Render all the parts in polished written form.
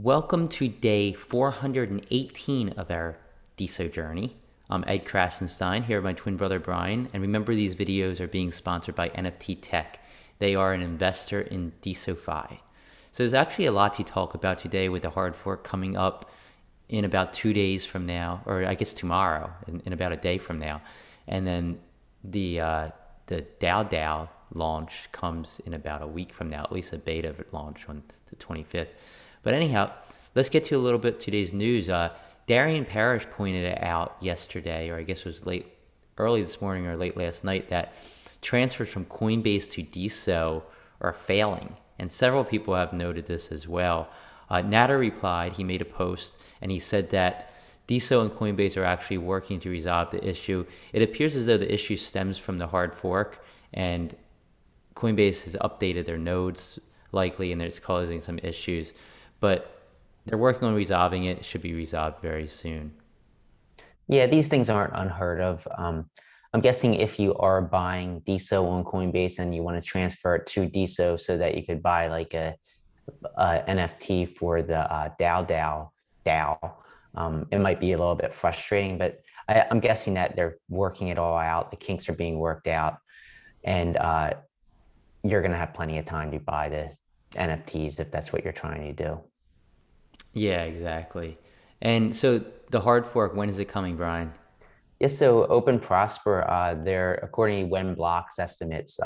Welcome to day 418 of our DeSo journey. I'm Ed Krasenstein here with my twin brother Brian, and remember these videos are being sponsored by NFT Tech. They are an investor in DeSoFi. So there's actually a lot to talk about today with the hard fork coming up in about 2 days from now, or I guess tomorrow, in about a day from now. And then the DAODAO launch comes in about a week from now, at least a beta launch on the 25th. But anyhow, let's get to a little bit today's news. Darian Parrish pointed it out yesterday, or I guess it was early this morning or late last night, that transfers from Coinbase to DeSo are failing. And several people have noted this as well. Natter replied, he made a post, and he said that DeSo and Coinbase are actually working to resolve the issue. It appears as though the issue stems from the hard fork, and Coinbase has updated their nodes likely, and it's causing some issues. But they're working on resolving it. It should be resolved very soon. Yeah, these things aren't unheard of. I'm guessing if you are buying DeSo on Coinbase and you want to transfer it to DeSo so that you could buy like a NFT for the DAO, it might be a little bit frustrating, but I'm guessing that they're working it all out. The kinks are being worked out, and you're going to have plenty of time to buy the NFTs if that's what you're trying to do. Yeah, exactly. And so the hard fork, when is it coming, Brian? Yes, so Open Prosper, they're according to When Blocks estimates,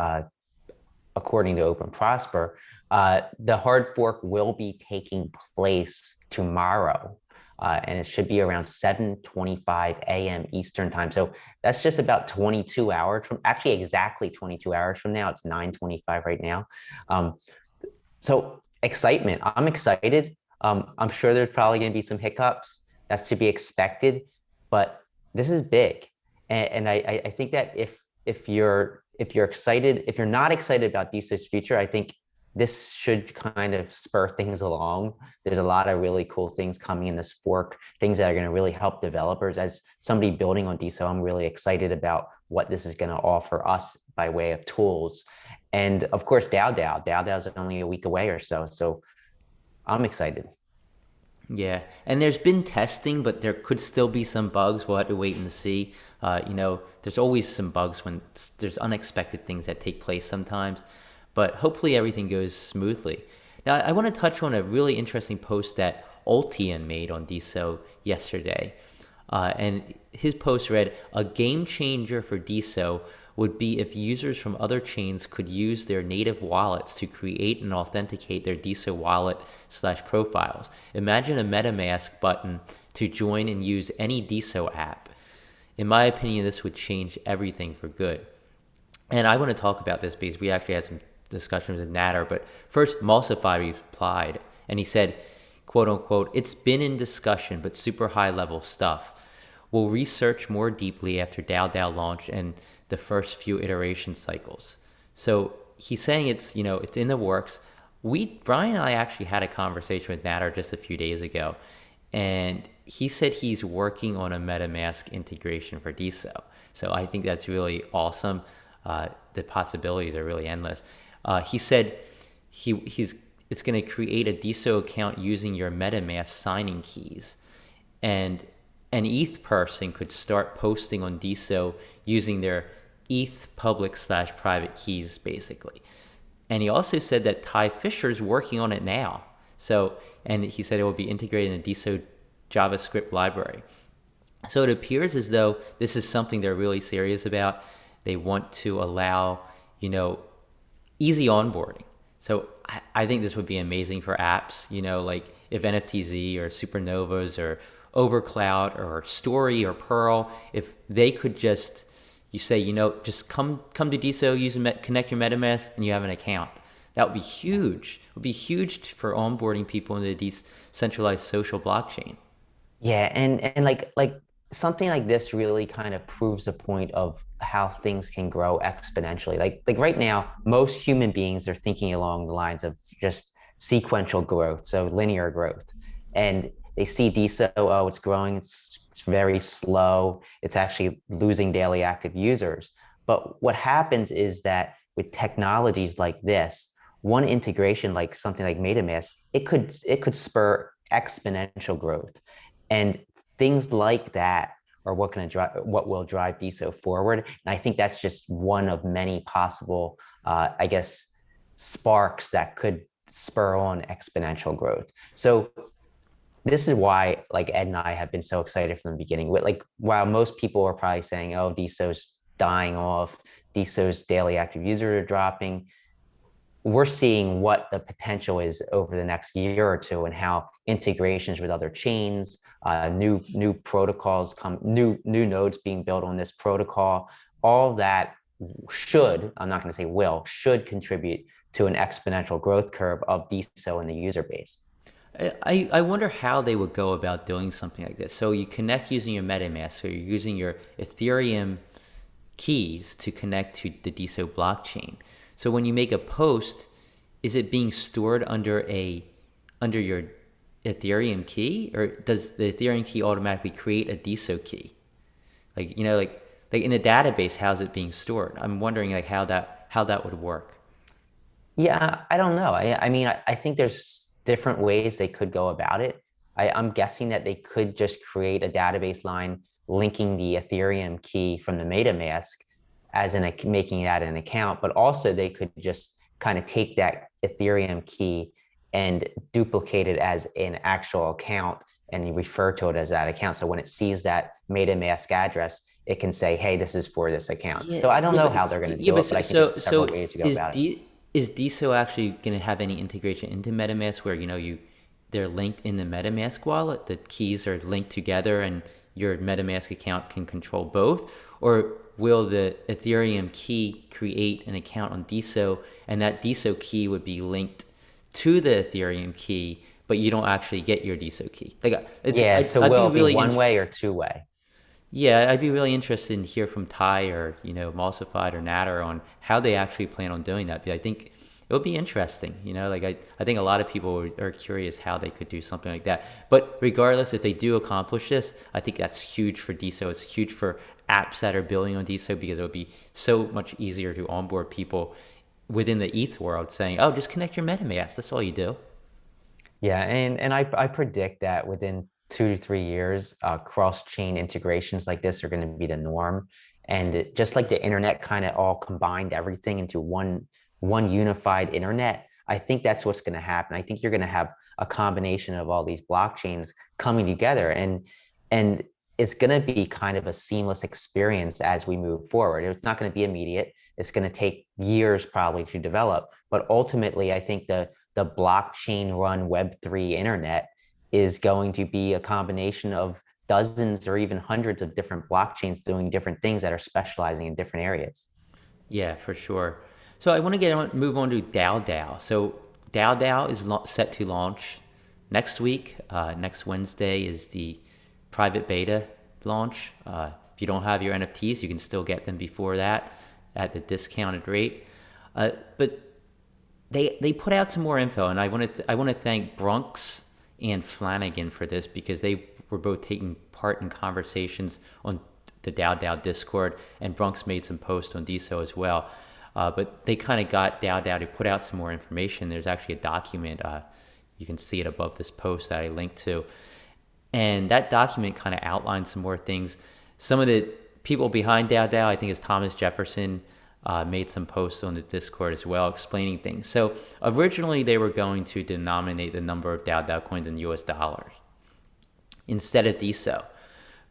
according to Open Prosper, the hard fork will be taking place tomorrow. And it should be around 7:25 a.m. Eastern time. So that's just about 22 hours from, actually exactly 22 hours from now. It's 9:25 right now. Um, so excitement. I'm excited. I'm sure there's probably going to be some hiccups. That's to be expected, but this is big, and I think that if you're excited, if you're not excited about DeSo's future, I think this should kind of spur things along. There's a lot of really cool things coming in this fork, things that are going to really help developers. As somebody building on DeSo, I'm really excited about what this is going to offer us by way of tools. And of course, DAODAO is only a week away or so. So I'm excited. Yeah, and there's been testing, but there could still be some bugs. We'll have to wait and see. There's always some bugs when there's unexpected things that take place sometimes, but hopefully everything goes smoothly. Now, I want to touch on a really interesting post that Ultian made on DeSo yesterday. And his post read, "A game changer for DeSo would be if users from other chains could use their native wallets to create and authenticate their DeSo wallet slash profiles. Imagine a MetaMask button to join and use any DeSo app. In my opinion, this would change everything for good." And I want to talk about this because we actually had some discussions with Natter. But first, Multiphy replied, and he said, quote unquote, "It's been in discussion, but super high level stuff. We'll research more deeply after DAODAO launch and the first few iteration cycles." So he's saying it's in the works. Brian and I actually had a conversation with Natter just a few days ago, and he said he's working on a MetaMask integration for DeSo. So I think that's really awesome. The possibilities are really endless. He said it's going to create a DeSo account using your MetaMask signing keys, and an ETH person could start posting on DeSo using their ETH public slash private keys, basically. And he also said that Ty Fisher's working on it now. So, and he said it will be integrated in the DeSo JavaScript library. So it appears as though this is something they're really serious about. They want to allow, easy onboarding. So I think this would be amazing for apps, like if NFTZ or Supernovas or Overcloud or Story or Pearl, if they could just, you say, just come to DeSo, connect your MetaMask, and you have an account. That would be huge. It would be huge for onboarding people into the decentralized social blockchain. Yeah, and like something like this really kind of proves the point of how things can grow exponentially. Like right now, most human beings are thinking along the lines of just sequential growth, so linear growth. And they see DeSo, oh, it's growing, it's very slow, it's actually losing daily active users. But what happens is that with technologies like this, one integration like something like MetaMask, it could spur exponential growth. And things like that are what will drive DeSo forward. And I think that's just one of many possible, I guess, sparks that could spur on exponential growth. So this is why like Ed and I have been so excited from the beginning. Like while most people are probably saying, "Oh, DeSo's dying off, DeSo's daily active users are dropping," we're seeing what the potential is over the next year or two, and how integrations with other chains, new protocols come, new nodes being built on this protocol, all that should, I'm not going to say will, should contribute to an exponential growth curve of DeSo in the user base. I wonder how they would go about doing something like this. So you connect using your MetaMask, so you're using your Ethereum keys to connect to the DeSo blockchain. So when you make a post, is it being stored under your Ethereum key, or does the Ethereum key automatically create a DeSo key? Like like in a database, how's it being stored? I'm wondering like how that would work. Yeah, I don't know. I mean, I think there's different ways they could go about it. I'm guessing that they could just create a database line linking the Ethereum key from the MetaMask as in making that an account, but also they could just kind of take that Ethereum key and duplicate it as an actual account and you refer to it as that account. So when it sees that MetaMask address, it can say, "Hey, this is for this account." Yeah, So I don't yeah, know but how they're going to yeah, do but it, but so I think there's so several ways to go is about it. DeSo actually going to have any integration into MetaMask where they're linked in the MetaMask wallet? The keys are linked together, and your MetaMask account can control both, or will the Ethereum key create an account on DeSo, and that DeSo key would be linked to the Ethereum key, but you don't actually get your DeSo key? Like Yeah, so I'd be will it be really one way or two way? yeah, I'd be really interested in hear from Ty or Emulsified or Natter on how they actually plan on doing that. But I think it would be interesting. Like I think a lot of people are curious how they could do something like that. But regardless, if they do accomplish this, I think that's huge for DeSo. It's huge for apps that are building on DeSo because it would be so much easier to onboard people within the ETH world, saying, "Oh, just connect your MetaMask. That's all you do." Yeah, and I predict that within 2 to 3 years, cross-chain integrations like this are going to be the norm. And just like the internet kind of all combined everything into one unified internet, I think that's what's going to happen. I think you're going to have a combination of all these blockchains coming together, and it's going to be kind of a seamless experience as we move forward. It's not going to be immediate. It's going to take years probably to develop, but ultimately, I think the blockchain run Web3 internet is going to be a combination of dozens or even hundreds of different blockchains doing different things that are specializing in different areas. Yeah, for sure. So I want to move on to DAODAO. So DAODAO is set to launch next week. Next Wednesday is the private beta launch. If you don't have your NFTs, you can still get them before that at the discounted rate. But they put out some more info, and I want to thank Brunks and Flanagan for this because they were both taking part in conversations on the DAODAO Discord, and Brunks made some posts on DeSo as well. But they kind of got DAODAO to put out some more information. There's actually a document. You can see it above this post that I linked to. And that document kind of outlines some more things. Some of the people behind DAODAO, I think it's Thomas Jefferson, made some posts on the Discord as well explaining things. So originally they were going to denominate the number of DAODAO coins in US dollars instead of DeSo.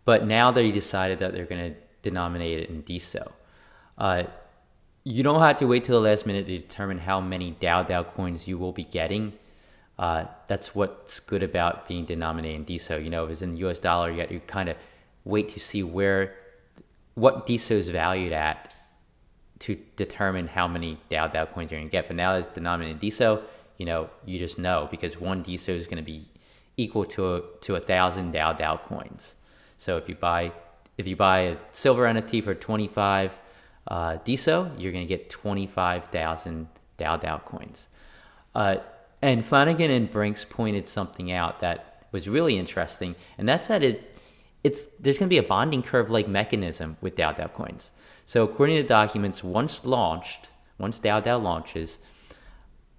But now they decided that they're going to denominate it in DeSo. You don't have to wait till the last minute to determine how many DAODAO coins you will be getting. That's what's good about being denominated in DeSo. If it's in US dollar, you got to kind of wait to see what DeSo is valued at to determine how many DAODAO coins you're going to get. But now that it's denominated in DeSo, you just know because one DeSo is going to be equal to 1,000 DAODAO coins. So if you buy a silver NFT for 25 DeSo, you're going to get 25,000 DAODAO coins. And Flanagan and Brinks pointed something out that was really interesting, and that's that there's going to be a bonding curve-like mechanism with DAODAO coins. So according to the documents, once DAODAO launches,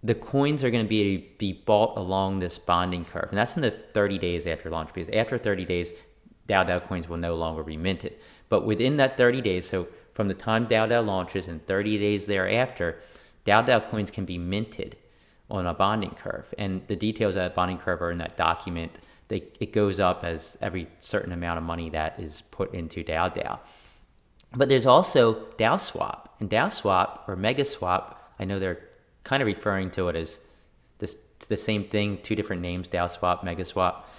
the coins are going to be bought along this bonding curve, and that's in the 30 days after launch, because after 30 days, DAODAO coins will no longer be minted. But within that 30 days, so from the time DAODAO launches and 30 days thereafter, DAODAO coins can be minted on a bonding curve. And the details of that bonding curve are in that document. It goes up as every certain amount of money that is put into DAODAO. But there's also DAO Swap. And DAO Swap, or Mega Swap, I know they're kind of referring to it as the same thing, two different names, DAO Swap, Mega Swap.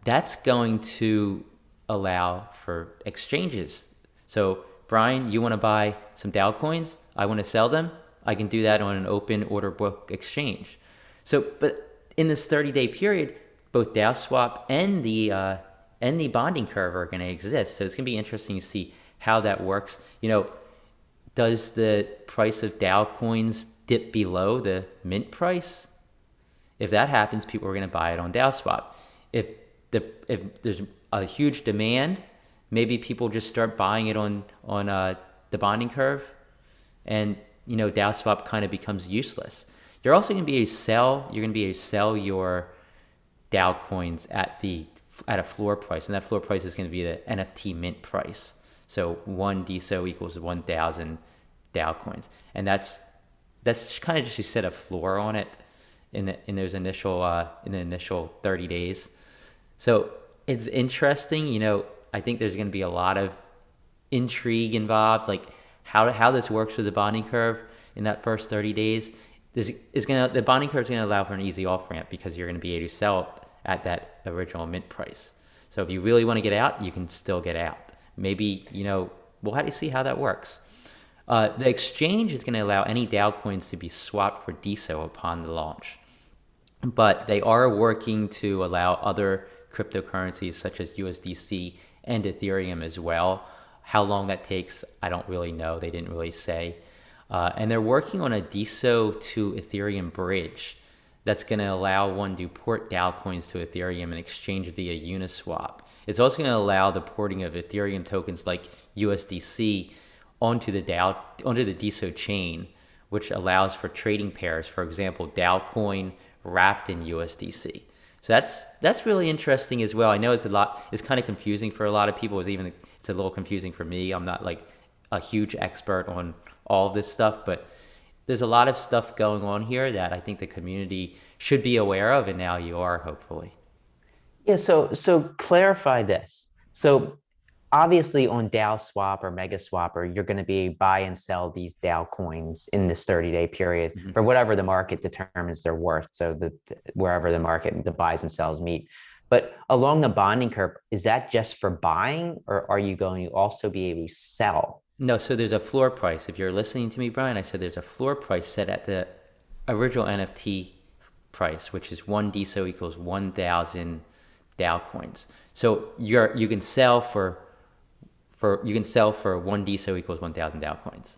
That's going to allow for exchanges. So Brian, you want to buy some DAO coins? I want to sell them? I can do that on an open order book exchange. So, but in this 30-day period, both DAO Swap and the bonding curve are going to exist. So it's going to be interesting to see how that works. Does the price of DAO coins dip below the mint price? If that happens, people are going to buy it on DAO Swap. If there's a huge demand, maybe people just start buying it on the bonding curve, and DAO Swap kind of becomes useless. You're also going to be able to sell your DAO coins at a floor price, and that floor price is going to be the NFT mint price. So one DeSo equals 1,000 DAO coins, and that's kind of just you set a floor on it in the initial 30 days. So it's interesting. I think there's going to be a lot of intrigue involved, like how this works with the bonding curve in that first 30 days. The bonding curve is going to allow for an easy off ramp, because you're going to be able to sell it at that original mint price. So if you really want to get out, you can still get out. Maybe, we'll have to see how that works. The exchange is going to allow any DAO coins to be swapped for DeSo upon the launch. But they are working to allow other cryptocurrencies such as USDC and Ethereum as well. How long that takes, I don't really know. They didn't really say. And they're working on a DeSo to Ethereum bridge that's going to allow one to port DAO coins to Ethereum and exchange via Uniswap. It's also going to allow the porting of Ethereum tokens like USDC onto the DeSo chain, which allows for trading pairs. For example, DAO coin wrapped in USDC. So that's really interesting as well. I know it's kind of confusing for a lot of people. It's a little confusing for me. I'm not like a huge expert on all of this stuff, but there's a lot of stuff going on here that I think the community should be aware of, and now you are, hopefully. Yeah, so clarify this. So obviously on DAO Swap or Mega Swapper, you're going to be buy and sell these DAO coins in this 30-day period for whatever the market determines their worth. So wherever the market, the buys and sells meet. But along the bonding curve, is that just for buying, or are you going to also be able to sell? No, so there's a floor price. If you're listening to me, Brian, I said there's a floor price set at the original NFT price, which is one DeSo equals 1,000 DAO coins. So you can sell for one DeSo equals 1,000 DAO coins.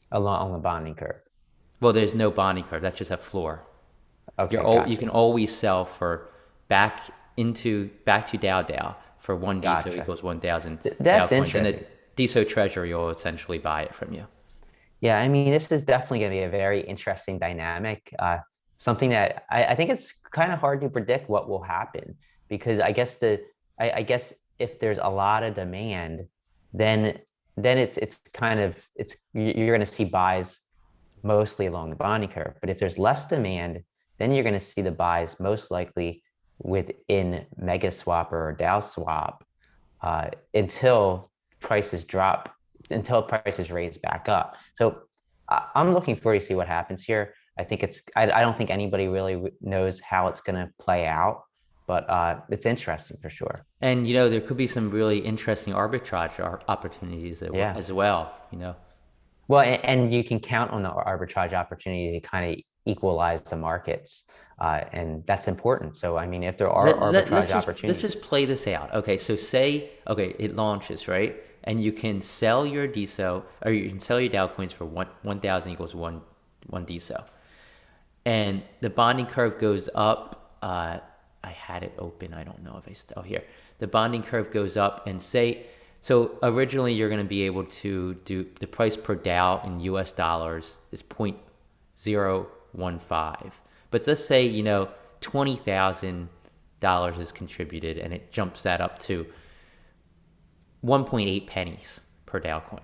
Along the bonding curve. Well, there's no bonding curve. That's just a floor. Okay, gotcha. You can always sell for back to DAODAO for one DeSo equals 1,000 That's DAO coins. interesting. And the DeSo treasury will essentially buy it from you. Yeah, I mean, this is definitely going to be a very interesting dynamic. Something that I think it's kind of hard to predict what will happen, because I guess if there's a lot of demand, then you're going to see buys mostly along the bonding curve. But if there's less demand, then you're going to see the buys most likely within Mega Swapper or DAO Swap until prices raise back up. So I'm looking forward to see what happens here. I don't think anybody really knows how it's going to play out, but it's interesting for sure. And there could be some really interesting arbitrage opportunities as well. Well, and you can count on the arbitrage opportunities to kind of equalize the markets, and that's important. So I mean, if there are arbitrage opportunities, let's just play this out. Okay, so it launches, right? And you can sell your DeSo, or you can sell your DAO coins for 1,000 equals one DeSo. And the bonding curve goes up. I had it open. I don't know if I still here. The bonding curve goes up, and so originally you're going to be able to do the price per DAO in US dollars is 0.0415. But let's say, $20,000 is contributed and it jumps that up to 1.8 pennies per DAO coin.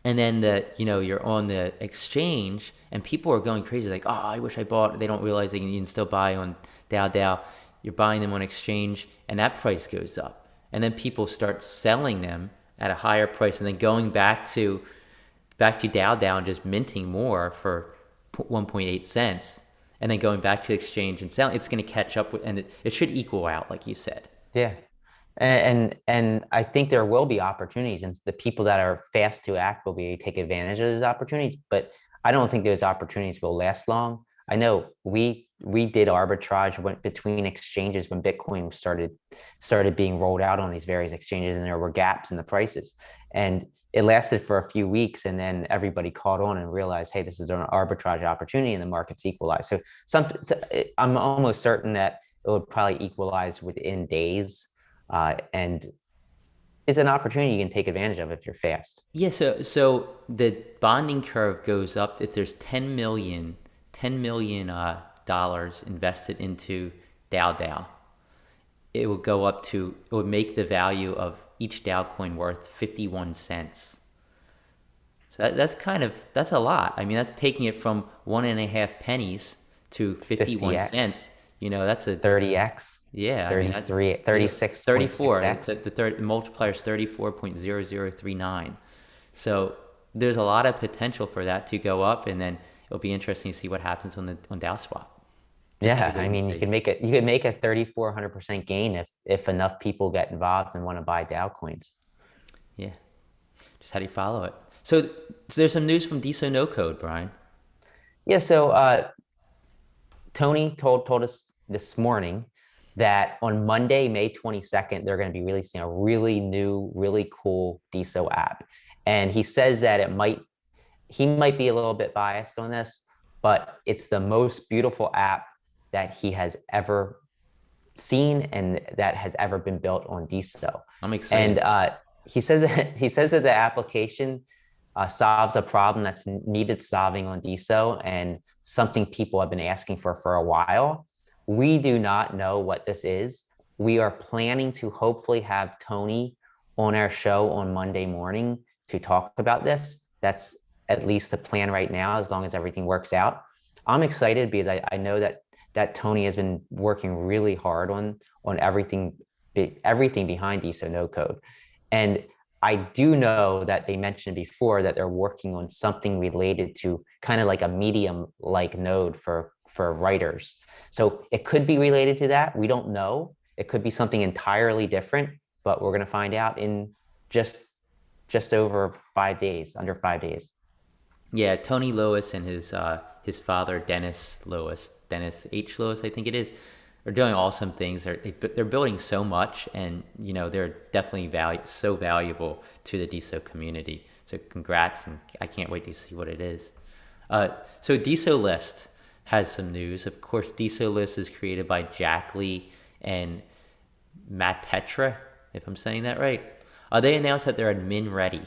And then you're on the exchange and people are going crazy like, oh, I wish I bought. They don't realize you can still buy on DAODAO. You're buying them on exchange and that price goes up. And then people start selling them at a higher price and then going back to DAODAO and just minting more for 1.8 cents and then going back to exchange and selling. It's going to catch up with, and it should equal out like you said. Yeah. And I think there will be opportunities, and the people that are fast to act will be able to take advantage of those opportunities. But I don't think those opportunities will last long. I know we did arbitrage between exchanges when Bitcoin started being rolled out on these various exchanges, and there were gaps in the prices, and it lasted for a few weeks, and then everybody caught on and realized, hey, this is an arbitrage opportunity, and the market's equalized. So I'm almost certain that it would probably equalize within days. And it's an opportunity you can take advantage of if you're fast. Yeah, so the bonding curve goes up if there's 10 million dollars invested into DAODAO. It would make the value of each DAO coin worth 51 cents. So that's a lot. I mean, that's taking it from 1.5 pennies to 51 50x. cents. That's a 30x. Yeah, 33, 36, 34. The third multiplier is 34.0039. So there's a lot of potential for that to go up, and then it'll be interesting to see what happens on DAO Swap. Yeah, I mean, you could make a 3,400% gain if enough people get involved and want to buy DAO coins. Yeah, just how do you follow it? So there's some news from DeSo No Code, Brian. Yeah, so Tony told us this morning that on Monday, May 22nd, they're going to be releasing a really new, really cool DeSo app. And he says that he might be a little bit biased on this, but it's the most beautiful app that he has ever seen and that has ever been built on DeSo. I'm excited. And he says that the application solves a problem that's needed solving on DeSo and something people have been asking for a while. We do not know what this is. We are planning to hopefully have Tony on our show on Monday morning to talk about this. That's at least the plan right now, as long as everything works out. I'm excited because I know that Tony has been working really hard on everything behind DeSo No Code. And I do know that they mentioned before that they're working on something related to kind of like a medium-like node for writers. So it could be related to that. We don't know. It could be something entirely different, but we're going to find out in just over 5 days, under 5 days. Yeah, Tony Lewis and his father Dennis H. Lewis, I think it is, are doing awesome things. They're building so much, and they're definitely so valuable to the DeSo community. So congrats, and I can't wait to see what it is. So DeSo List has some news. Of course, DeSo List is created by Jack Lee and Matt Tetra, if I'm saying that right. They announced that they're admin ready.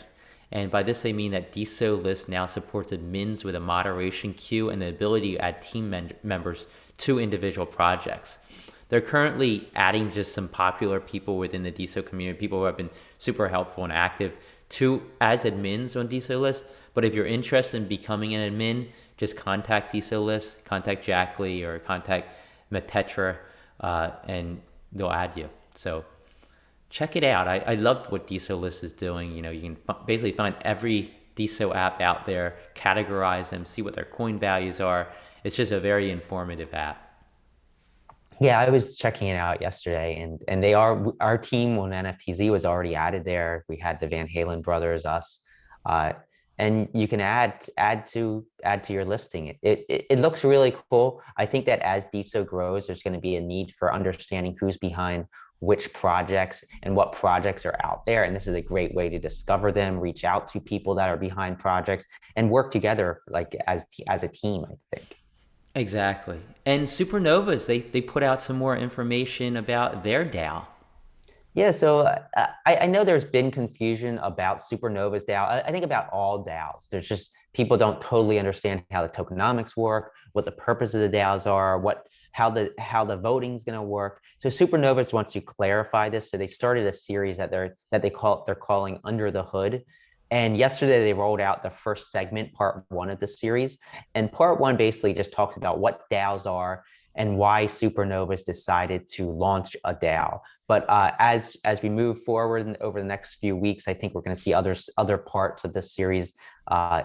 And by this, they mean that DeSo List now supports admins with a moderation queue and the ability to add team members to individual projects. They're currently adding just some popular people within the DeSo community, people who have been super helpful and active as admins on DeSo List. But if you're interested in becoming an admin, just contact DeSo List, contact Jack Lee, or contact Metetra, and they'll add you. So check it out. I love what DeSo List is doing. You can basically find every DeSo app out there, categorize them, see what their coin values are. It's just a very informative app. Yeah, I was checking it out yesterday, and our team on NFTZ was already added there. We had the Van Halen brothers, us, and you can add to your listing. It looks really cool. I think that as DeSo grows, there's going to be a need for understanding who's behind which projects and what projects are out there. And this is a great way to discover them, reach out to people that are behind projects, and work together like as a team, I think. Exactly. And Supernovas, they put out some more information about their DAO. Yeah, so I know there's been confusion about Supernova's DAO. I think about all DAOs. There's just people don't totally understand how the tokenomics work, what the purpose of the DAOs are, what how the voting is going to work. So Supernovas wants to clarify this. So they started a series they're calling Under the Hood. And yesterday they rolled out the first segment, part one of the series. And part one basically just talks about what DAOs are and why Supernovas decided to launch a DAO. But as we move forward and over the next few weeks, I think we're going to see other parts of this series uh,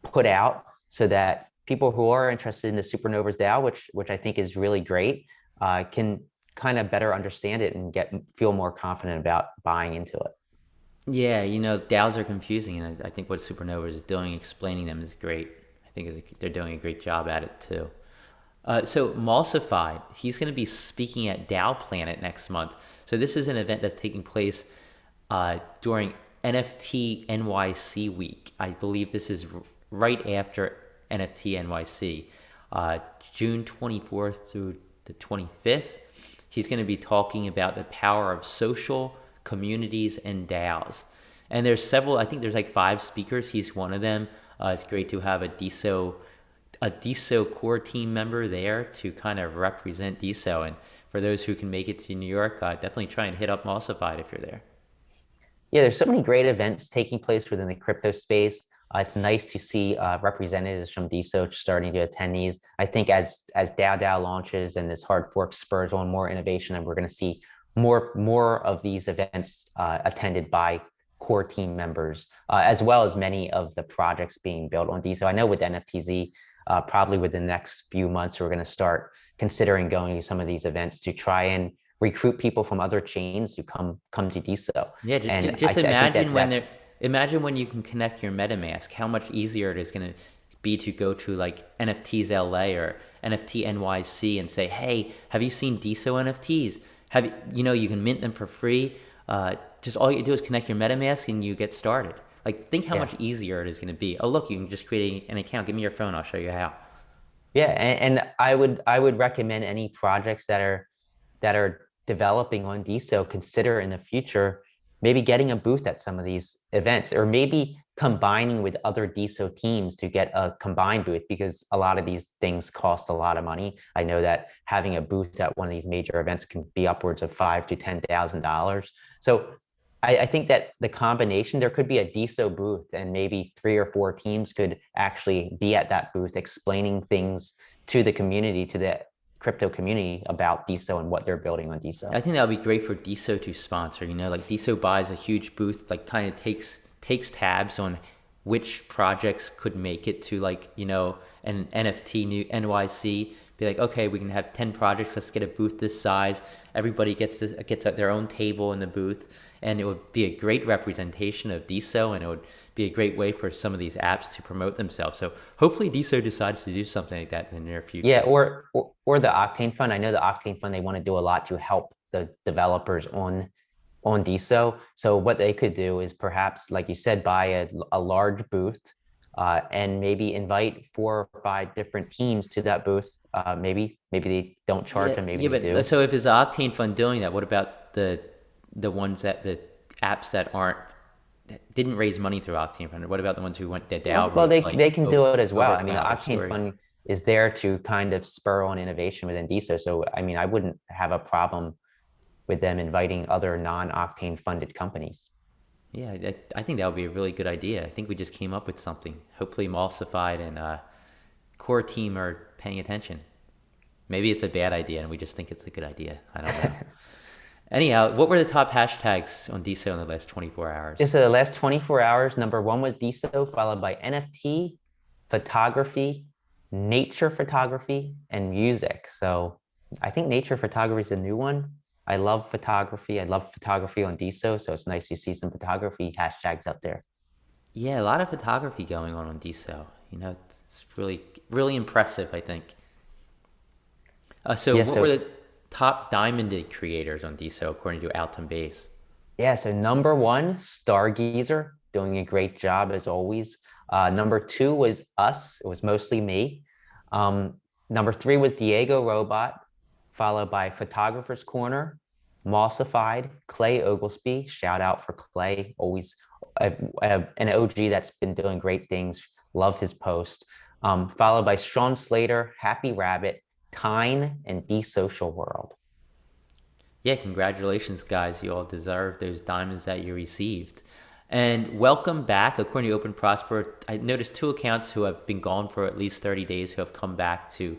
put out so that people who are interested in the Supernovas DAO, which I think is really great, can kind of better understand it and feel more confident about buying into it. Yeah, DAOs are confusing, and I think what Supernova is doing, explaining them, is great. I think they're doing a great job at it too. So Multiphy, he's going to be speaking at DoW Planet next month. So this is an event that's taking place during NFT NYC week. I believe this is right after NFT NYC, June 24th through the 25th. He's going to be talking about the power of social communities and DAOs. And there's several, I think there's like 5 speakers. He's one of them. It's great to have a DeSo core team member there to kind of represent DeSo. And for those who can make it to New York, definitely try and hit up Multified if you're there. Yeah, there's so many great events taking place within the crypto space. It's nice to see representatives from DeSo starting to attend these. I think as DAODAO launches and this hard fork spurs on more innovation, and we're going to see more of these events attended by core team members, as well as many of the projects being built on DeSo. I know with NFTZ, probably within the next few months, we're going to start considering going to some of these events to try and recruit people from other chains to come to DeSo. Yeah, And just I think imagine that when that's they're imagine when you can connect your MetaMask, how much easier it is going to be to go to like NFTs LA or NFT NYC and say, "Hey, have you seen DeSo NFTs? You can mint them for free. Just all you do is connect your MetaMask and you get started." Like, think how yeah. much easier it is going to be. Oh, look, you can just create an account. Give me your phone. I'll show you how. Yeah, and I would recommend any projects that are developing on DeSo consider in the future maybe getting a booth at some of these events, or maybe combining with other DeSo teams to get a combined booth, because a lot of these things cost a lot of money. I know that having a booth at one of these major events can be upwards of $5,000 to $10,000. So I think that the combination, there could be a DeSo booth and maybe 3 or 4 teams could actually be at that booth explaining things to the community, to the crypto community about DeSo and what they're building on DeSo. I think that would be great for DeSo to sponsor. Like DeSo buys a huge booth, like kind of takes tabs on which projects could make it to an NFT new NYC. Be like, okay, we can have 10 projects. Let's get a booth this size. Everybody gets at their own table in the booth, and it would be a great representation of DeSo, and it would be a great way for some of these apps to promote themselves. So hopefully DeSo decides to do something like that in the near Yeah, future. or the Octane Fund. I know the Octane Fund, they want to do a lot to help the developers on DeSo. So what they could do is perhaps, like you said, buy a large booth, and maybe invite 4 or 5 different teams to that booth. Maybe they don't charge Yeah, them, maybe yeah, they but do. so if it's the Octane Fund doing that, what about the ones the apps that didn't raise money through Octane Fund? What about the ones who went the DAO Well, route, they can do it as well. Over I mean, the Cloud or Octane Story? Fund is there to kind of spur on innovation within DeSo. So I mean, I wouldn't have a problem with them inviting other non-Octane funded companies. Yeah, I think that would be a really good idea. I think we just came up with something. Hopefully, Emulsified and core team are paying attention. Maybe it's a bad idea and we just think it's a good idea. I don't know. Anyhow, what were the top hashtags on DeSo in the last 24 hours? Just the last 24 hours, number one was DeSo, followed by NFT, photography, nature photography, and music. So I think nature photography is a new one. I love photography. I love photography on DeSo. So it's nice to see some photography hashtags up there. Yeah, a lot of photography going on DeSo. It's really, really impressive, I think. So Yeah, what were so the top diamonded creators on DeSo according to Alton Base? yeah, so number one, Stargazer, doing a great job as always. Number two was us. It was mostly me. Number three was Diego Robot, followed by Photographer's Corner, Mossified, Clay Oglesby, shout out for Clay, always an OG that's been doing great things. Love his post. Followed by Sean Slater, Happy Rabbit, Tyne, and The Social World. Yeah, congratulations, guys. You all deserve those diamonds that you received. And welcome back. According to Open Prosper, I noticed two accounts who have been gone for at least 30 days who have come back to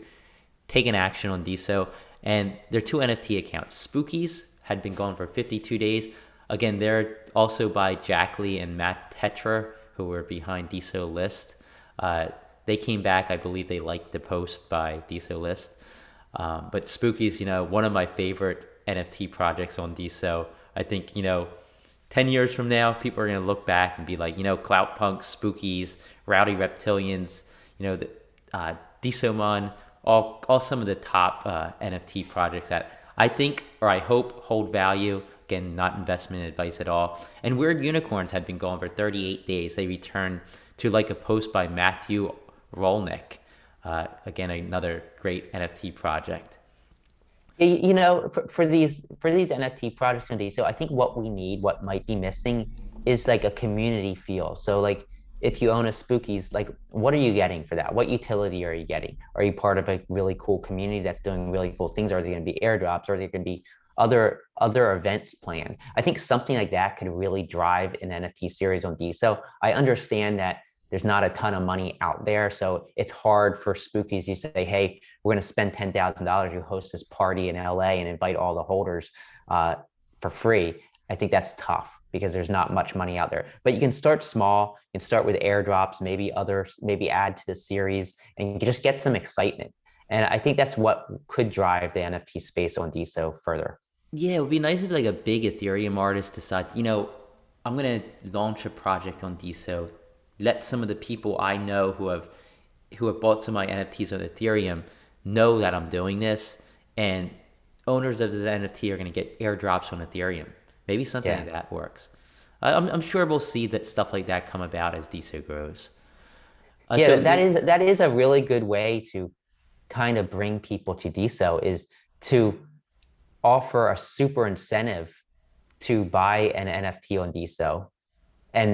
take an action on DeSo. And they're two NFT accounts. Spookies had been gone for 52 days. Again, they're also by Jack Lee and Matt Tetra, who were behind DeSo List. They came back. I believe they liked the post by DeSo List. But Spookies, one of my favorite NFT projects on DeSo. I think, 10 years from now, people are going to look back and be like, Clout Punk, Spookies, Rowdy Reptilians, DeSomon, all some of the top NFT projects that I think, or I hope, hold value. Again, not investment advice at all. And Weird Unicorns had been going for 38 days. They returned to like a post by Matthew Rolnick. Again, another great NFT project. For these NFT projects on DeSo, I think what we need, what might be missing, is like a community feel. So like if you own a Spookies, like what are you getting for that? What utility are you getting? Are you part of a really cool community that's doing really cool things? Are there going to be airdrops? Are there going to be other events planned? I think something like that could really drive an NFT series on DeSo. I understand that there's not a ton of money out there, so it's hard for Spookies. You say, hey, we're going to spend $10,000. You host this party in LA and invite all the holders for free. I think that's tough because there's not much money out there. But you can start small. You can start with airdrops, maybe add to the series, and you can just get some excitement. And I think that's what could drive the NFT space on DeSo further. Yeah, it would be nice if like a big Ethereum artist decides, I'm going to launch a project on DeSo. Let some of the people I know who have bought some of my NFTs on Ethereum know that I'm doing this, and owners of the NFT are going to get airdrops on Ethereum. Maybe something like that works. I'm sure we'll see that stuff like that come about as DeSo grows. That is a really good way to kind of bring people to DeSo, is to offer a super incentive to buy an NFT on DeSo, and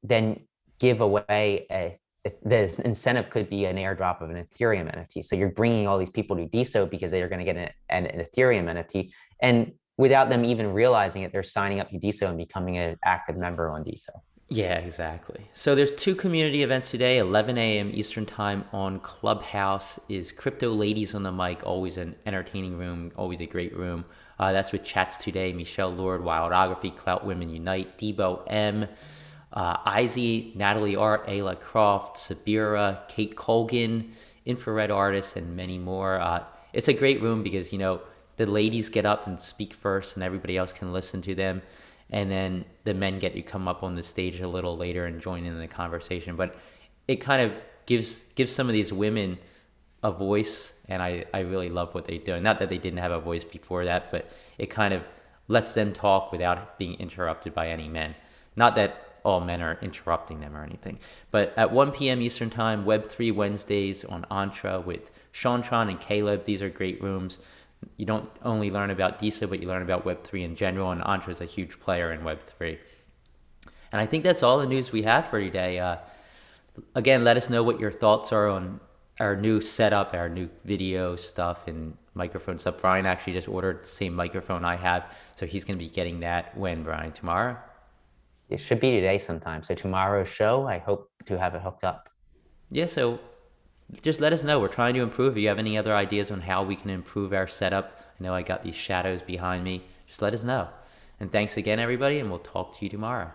then give away the incentive could be an airdrop of an Ethereum NFT. So you're bringing all these people to DeSo because they are going to get an Ethereum NFT, and without them even realizing it, they're signing up to DeSo and becoming an active member on DeSo. Yeah, exactly. So there's two community events today, 11 a.m. Eastern time on Clubhouse is Crypto Ladies on the Mic, always an entertaining room, always a great room. That's with chats today, Michelle Lord, Wildography, Clout Women Unite, Debo M, Izzy, Natalie Art, Ayla Croft, Sabira, Kate Colgan, Infrared Artists, and many more. It's a great room because, the ladies get up and speak first and everybody else can listen to them. And then the men get to come up on the stage a little later and join in the conversation. But it kind of gives some of these women a voice, and I really love what they do. Not that they didn't have a voice before that, but it kind of lets them talk without being interrupted by any men. Not that all men are interrupting them or anything. But at 1 p.m. Eastern Time, Web3 Wednesdays on Entra with Shantron and Caleb. These are great rooms. You don't only learn about DeSo, but you learn about Web3 in general, and Entra is a huge player in Web3. And I think that's all the news we have for today. Again, let us know what your thoughts are on our new setup, our new video stuff and microphone stuff. Brian actually just ordered the same microphone I have, so he's going to be getting that when, Brian? Tomorrow? It should be today sometime. So tomorrow's show, I hope to have it hooked up. Yeah, so just let us know. We're trying to improve. If you have any other ideas on how we can improve our setup, I know I got these shadows behind me. Just let us know. And thanks again, everybody, and we'll talk to you tomorrow.